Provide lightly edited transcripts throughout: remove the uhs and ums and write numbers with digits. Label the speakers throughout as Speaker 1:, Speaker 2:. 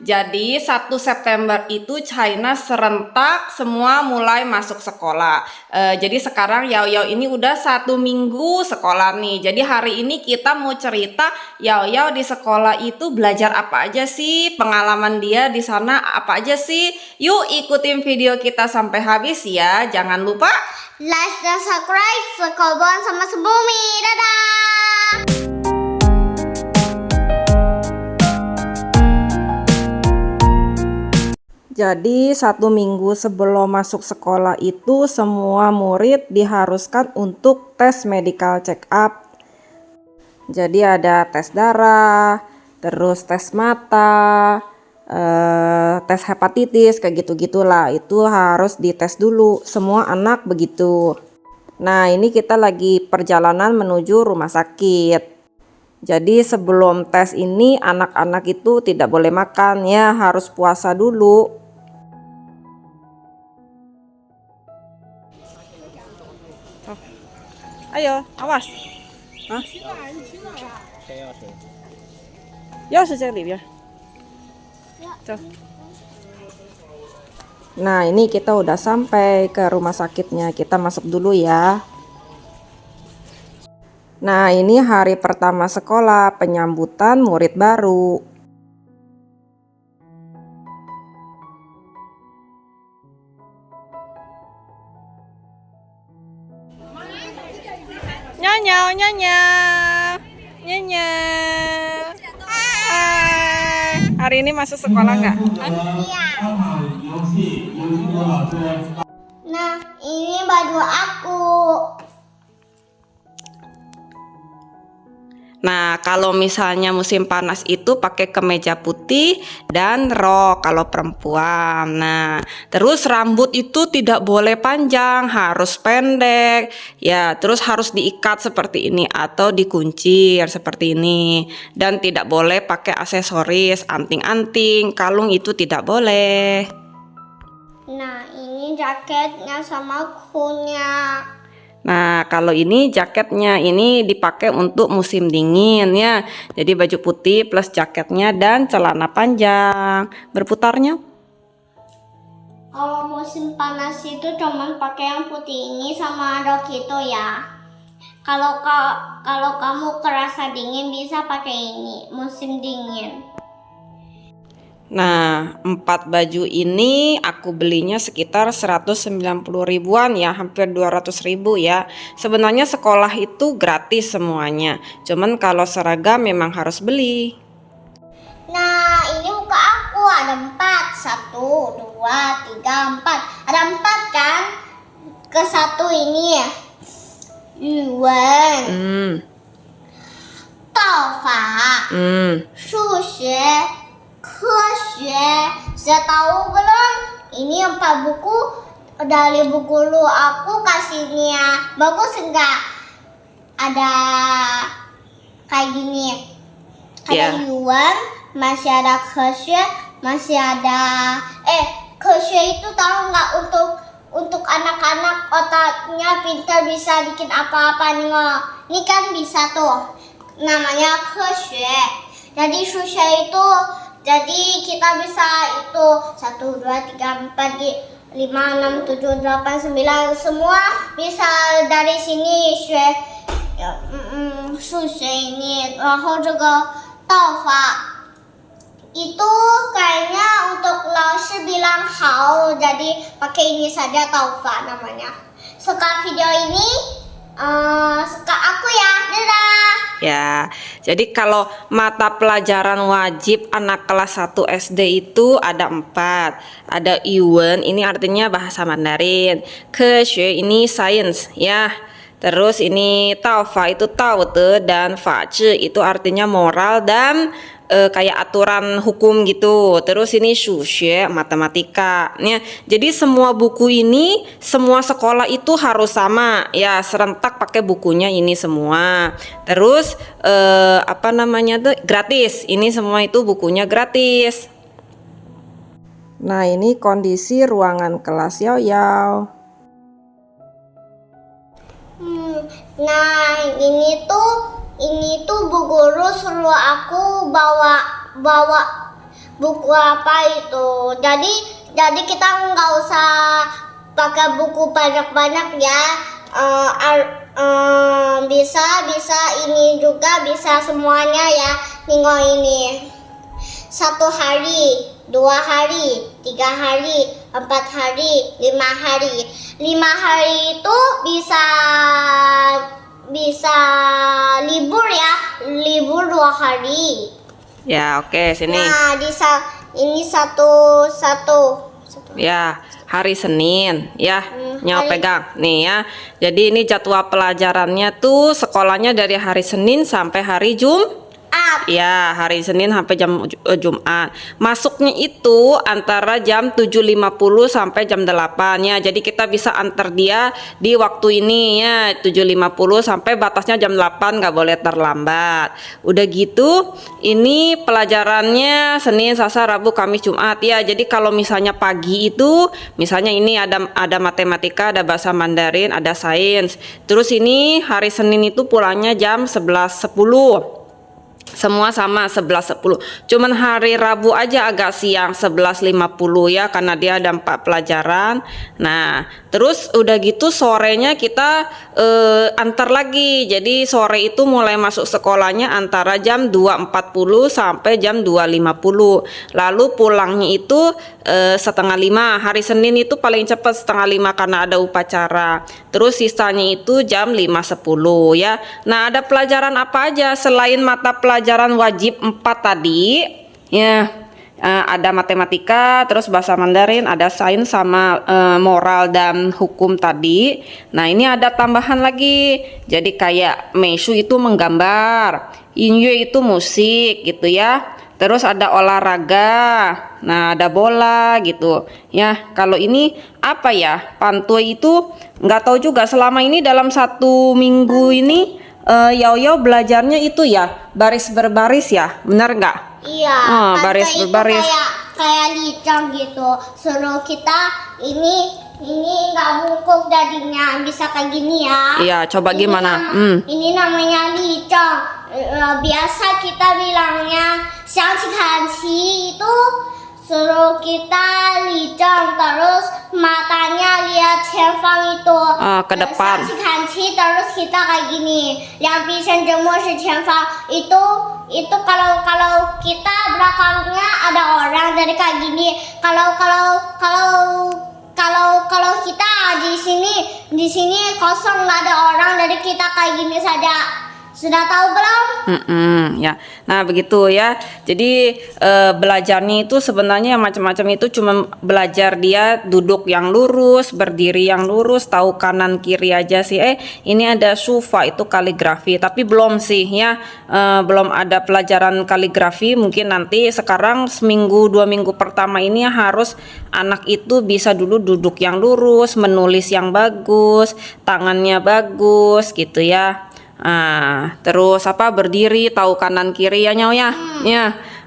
Speaker 1: Jadi 1 September itu China serentak semua mulai masuk sekolah. Jadi sekarang Yao Yao ini udah 1 minggu sekolah nih. Jadi hari ini kita mau cerita Yao Yao di sekolah itu belajar apa aja sih, pengalaman dia di sana apa aja sih. Yuk ikutin video kita sampai habis ya. Jangan lupa
Speaker 2: like dan subscribe Sekobon sama Sebumi. Dadah.
Speaker 1: Jadi 1 minggu sebelum masuk sekolah itu semua murid diharuskan untuk tes medical check up. Jadi ada tes darah, terus tes mata, tes hepatitis kayak gitu-gitulah. Itu harus dites dulu, semua anak begitu. Nah ini kita lagi perjalanan menuju rumah sakit. Jadi sebelum tes ini anak-anak itu tidak boleh makan ya, harus puasa dulu. Ayo, awas. Hah? 钥匙在里边。走。Nah, ini kita udah sampai ke rumah sakitnya. Kita masuk dulu ya. Nah, ini hari pertama sekolah, penyambutan murid baru. Nyonya, nyonya, nyonya. Hai. Hari ini masuk sekolah nggak?
Speaker 2: Iya. Nah, ini baju aku.
Speaker 1: Nah, kalau misalnya musim panas itu pakai kemeja putih dan rok kalau perempuan. Nah, terus rambut itu tidak boleh panjang, harus pendek. Ya, terus harus diikat seperti ini atau dikuncir seperti ini. Dan tidak boleh pakai aksesoris, anting-anting, kalung itu tidak boleh.
Speaker 2: Nah, ini jaketnya sama kunya.
Speaker 1: Nah, kalau ini jaketnya ini dipakai untuk musim dingin ya. Jadi baju putih plus jaketnya dan celana panjang. Berputarnya.
Speaker 2: Kalau musim panas itu cuman pakai yang putih ini sama rok itu ya. Kalau kamu kerasa dingin bisa pakai ini musim dingin.
Speaker 1: Nah, 4 baju ini aku belinya sekitar 190 ribuan ya, hampir 200 ribu ya. Sebenarnya sekolah itu gratis semuanya. Cuman kalau seragam memang harus beli.
Speaker 2: Nah, ini muka aku ada 4. 1, 2, 3, 4. Ada 4 kan? Ke 1 ini ya. Yuan. 道法。数学。Sudah tahu belum? Ini 4 buku dari buku lu aku kasihnya. Bagus enggak? Ada kayak gini. Ada Yuan, masih ada Keshe, masih ada Keshe itu tahu nggak untuk anak-anak otaknya pintar bisa bikin apa-apa nih. Ini kan bisa tuh. Namanya Keshe. Jadi susah itu jadi kita bisa itu 1, 2, 3, 4, 5, 6, 7, 8, 9 semua bisa dari sini susah ini. 然后这个道法 itu kayaknya untuk laoshi bilang hao, jadi pakai ini saja taufa namanya. Suka video ini suka aku ya. Dadah.
Speaker 1: Ya, jadi kalau mata pelajaran wajib anak kelas 1 SD itu ada 4. Ada Yuan, ini artinya bahasa Mandarin. Keshe ini sains ya. Terus ini Taofa itu Taote dan Fazhi itu artinya moral dan kayak aturan hukum gitu. Terus ini Shushe matematika ya. Jadi semua buku ini semua sekolah itu harus sama ya, serentak pakai bukunya ini semua. Terus apa namanya tuh gratis. Ini semua itu bukunya gratis. Nah, ini kondisi ruangan kelas Yao Yao.
Speaker 2: Nah, ini tuh bu guru suruh aku bawa buku apa itu. Jadi kita nggak usah pakai buku banyak-banyak ya. Bisa ini juga bisa semuanya ya. Tengok ini. 1 hari, 2 hari, 3 hari, 4 hari, 5 hari. 5 hari itu bisa libur ya. Libur 2 hari.
Speaker 1: Ya, oke, sini.
Speaker 2: Nah, ini satu.
Speaker 1: Ya, hari Senin ya. Nyawa
Speaker 2: hari-
Speaker 1: pegang nih ya. Jadi ini jadwal pelajarannya tuh sekolahnya dari hari Senin sampai hari Ya, hari Senin sampai Jumat. Masuknya itu antara jam 7.50 sampai jam 8 ya. Jadi kita bisa antar dia di waktu ini ya, 7.50 sampai batasnya jam 8, nggak boleh terlambat. Udah gitu, ini pelajarannya Senin, Selasa, Rabu, Kamis, Jumat ya. Jadi kalau misalnya pagi itu, misalnya ini ada matematika, ada bahasa Mandarin, ada sains. Terus ini hari Senin itu pulangnya jam 11.10. Semua sama 11.10. Cuman hari Rabu aja agak siang 11.50 ya, karena dia ada 4 pelajaran. Nah, terus udah gitu sorenya kita antar lagi. Jadi sore itu mulai masuk sekolahnya antara jam 2.40 sampai jam 2.50. Lalu pulangnya itu 4:30. Hari Senin itu paling cepat 4:30 karena ada upacara. Terus sisanya itu jam 5.10 ya. Nah, ada pelajaran apa aja selain mata pelajaran wajib 4 tadi ya? Ada matematika, terus bahasa Mandarin, ada sains sama moral dan hukum tadi. Nah, ini ada tambahan lagi. Jadi kayak Meishu itu menggambar, Inye itu musik gitu ya. Terus ada olahraga, nah ada bola gitu ya. Kalau ini apa ya, Pantui itu nggak tahu juga. Selama ini dalam 1 minggu ini Yao belajarnya itu ya baris berbaris ya, benar nggak?
Speaker 2: Iya,
Speaker 1: baris
Speaker 2: itu
Speaker 1: berbaris.
Speaker 2: kayak licang gitu. Suruh kita ini nggak bungkuk jadinya, bisa kayak gini ya.
Speaker 1: Iya, coba gimana?
Speaker 2: Ini namanya licang. Biasa kita bilangnya xiangqi itu suruh kita licang, terus matanya lihat前方 itu
Speaker 1: ke depan.
Speaker 2: xiangqi terus kita kayak gini. Yang bisa jemur前方 itu kalau kita belakangnya ada orang dari kayak gini. Kalau kita di sini kosong, nggak ada orang, dari kita kayak gini saja. Sudah tahu belum?
Speaker 1: Ya, nah begitu ya. Jadi belajarnya itu sebenarnya macam-macam, itu cuma belajar dia duduk yang lurus, berdiri yang lurus, tahu kanan kiri aja sih. Ini ada sufa itu kaligrafi, tapi belum sih ya, belum ada pelajaran kaligrafi. Mungkin nanti, sekarang seminggu 2 minggu pertama ini harus anak itu bisa dulu duduk yang lurus, menulis yang bagus, tangannya bagus gitu ya. Terus berdiri, tahu kanan kiri ya Nyau ya.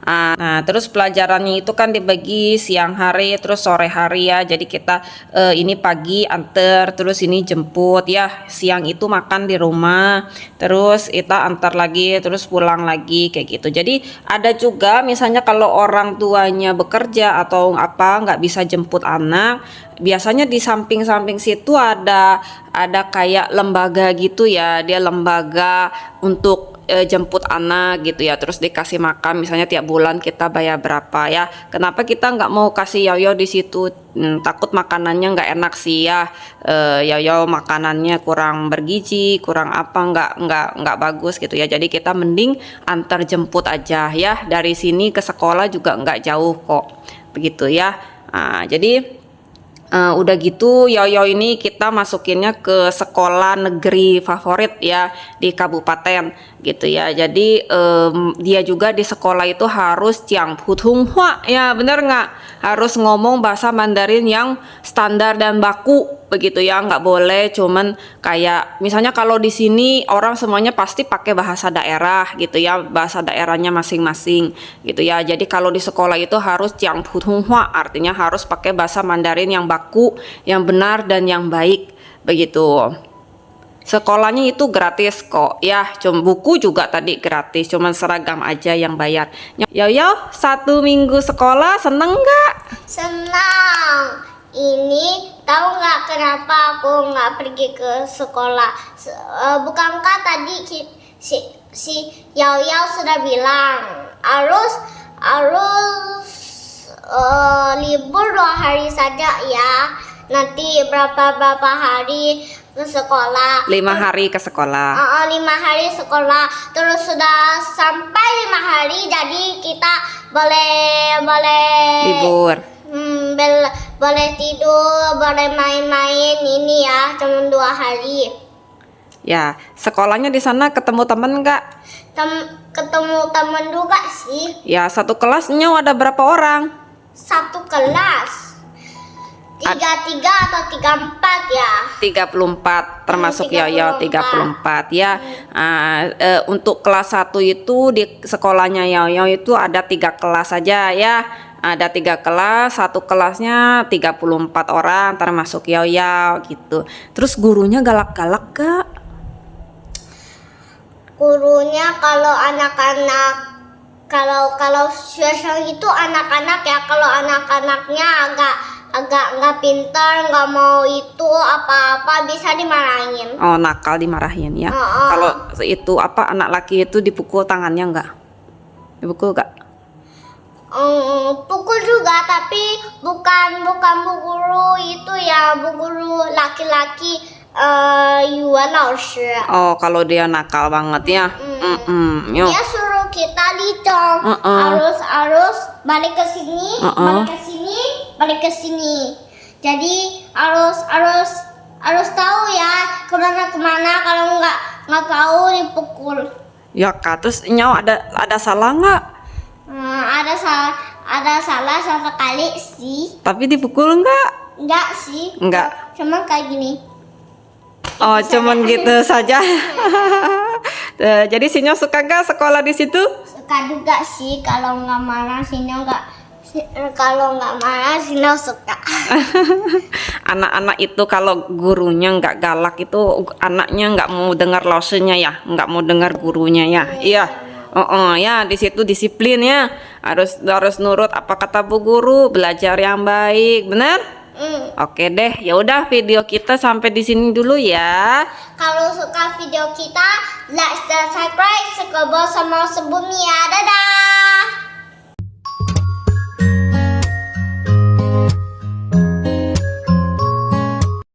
Speaker 1: Nah, terus pelajarannya itu kan dibagi siang hari terus sore hari ya. Jadi kita ini pagi antar, terus ini jemput ya. Siang itu makan di rumah, terus kita antar lagi, terus pulang lagi kayak gitu. Jadi ada juga misalnya kalau orang tuanya bekerja atau nggak bisa jemput anak, biasanya di samping-samping situ ada kayak lembaga gitu ya. Dia lembaga untuk jemput anak gitu ya, terus dikasih makan misalnya tiap bulan kita bayar berapa ya. Kenapa kita nggak mau kasih Yoyo di situ? Takut makanannya nggak enak sih ya. Yoyo makanannya kurang bergizi, kurang nggak bagus gitu ya. Jadi kita mending antar jemput aja ya, dari sini ke sekolah juga nggak jauh kok, begitu ya. Jadi udah gitu Yoyo ini kita masukinnya ke sekolah negeri favorit ya di kabupaten gitu ya. Jadi dia juga di sekolah itu harus Jiang Putonghua ya, bener nggak? Harus ngomong bahasa Mandarin yang standar dan baku begitu ya, nggak boleh cuman kayak misalnya kalau di sini orang semuanya pasti pakai bahasa daerah gitu ya, bahasa daerahnya masing-masing gitu ya. Jadi kalau di sekolah itu harus Jiang Putonghua, artinya harus pakai bahasa Mandarin yang baku, yang benar dan yang baik begitu. Sekolahnya itu gratis kok ya, cuma buku juga tadi gratis, cuman seragam aja yang bayar. Yo yo, 1 minggu sekolah seneng nggak?
Speaker 2: Senang. Ini tahu nggak kenapa aku nggak pergi ke sekolah? Bukankah tadi si Yao Yao sudah bilang harus libur 2 hari saja ya. Nanti berapa hari ke sekolah.
Speaker 1: 5 hari ke sekolah.
Speaker 2: 5 hari sekolah. Terus sudah sampai 5 hari, jadi kita boleh
Speaker 1: Libur.
Speaker 2: boleh tidur, boleh main-main ini ya, cuma 2 hari.
Speaker 1: Ya, sekolahnya di sana ketemu temen nggak?
Speaker 2: Ketemu teman juga sih.
Speaker 1: Ya, satu kelasnya ada berapa orang?
Speaker 2: Satu kelas 33 atau 34 ya.
Speaker 1: 34 termasuk
Speaker 2: 34.
Speaker 1: Yoyo 34 ya. Untuk kelas 1 itu di sekolahnya Yoyo itu ada 3 kelas saja ya. Ada 3 kelas, satu kelasnya 34 orang termasuk Yoyo gitu. Terus gurunya galak-galak gak?
Speaker 2: Gurunya kalau anak-anak kalau sosial itu anak-anak ya, kalau anak-anaknya agak nggak pintar, nggak mau itu apa-apa, bisa dimarahin.
Speaker 1: Oh, nakal dimarahin ya. Kalau itu anak laki itu dipukul tangannya nggak? Dipukul nggak?
Speaker 2: Pukul juga, tapi bukan bu guru itu ya, bu guru laki-laki, Yuan Laoshi.
Speaker 1: Oh, kalau dia nakal banget ya. Yo.
Speaker 2: Dia suruh kita licong, harus balik ke sini, balik ke sini. Jadi harus tahu ya kemana, kalau nggak tahu dipukul.
Speaker 1: Ya Kak, terus nyawa ada salah nggak?
Speaker 2: Ada salah sekali sih.
Speaker 1: Tapi dipukul nggak?
Speaker 2: Enggak sih.
Speaker 1: Enggak.
Speaker 2: Cuma kayak gini.
Speaker 1: Oh, cuman gitu saja. Jadi Sinyo suka nggak sekolah di situ?
Speaker 2: Suka juga sih, kalau nggak marah Sinyo nggak. Kalau nggak marah Sinyo suka.
Speaker 1: Anak-anak itu kalau gurunya nggak galak itu anaknya nggak mau dengar losenya ya, nggak mau dengar gurunya ya. Iya. Ya di situ disiplin ya, harus nurut apa kata bu guru, belajar yang baik, benar? Oke deh, ya udah video kita sampai di sini dulu ya.
Speaker 2: Kalau suka video kita, like dan subscribe, sekebal sama sebumi ya, dadah.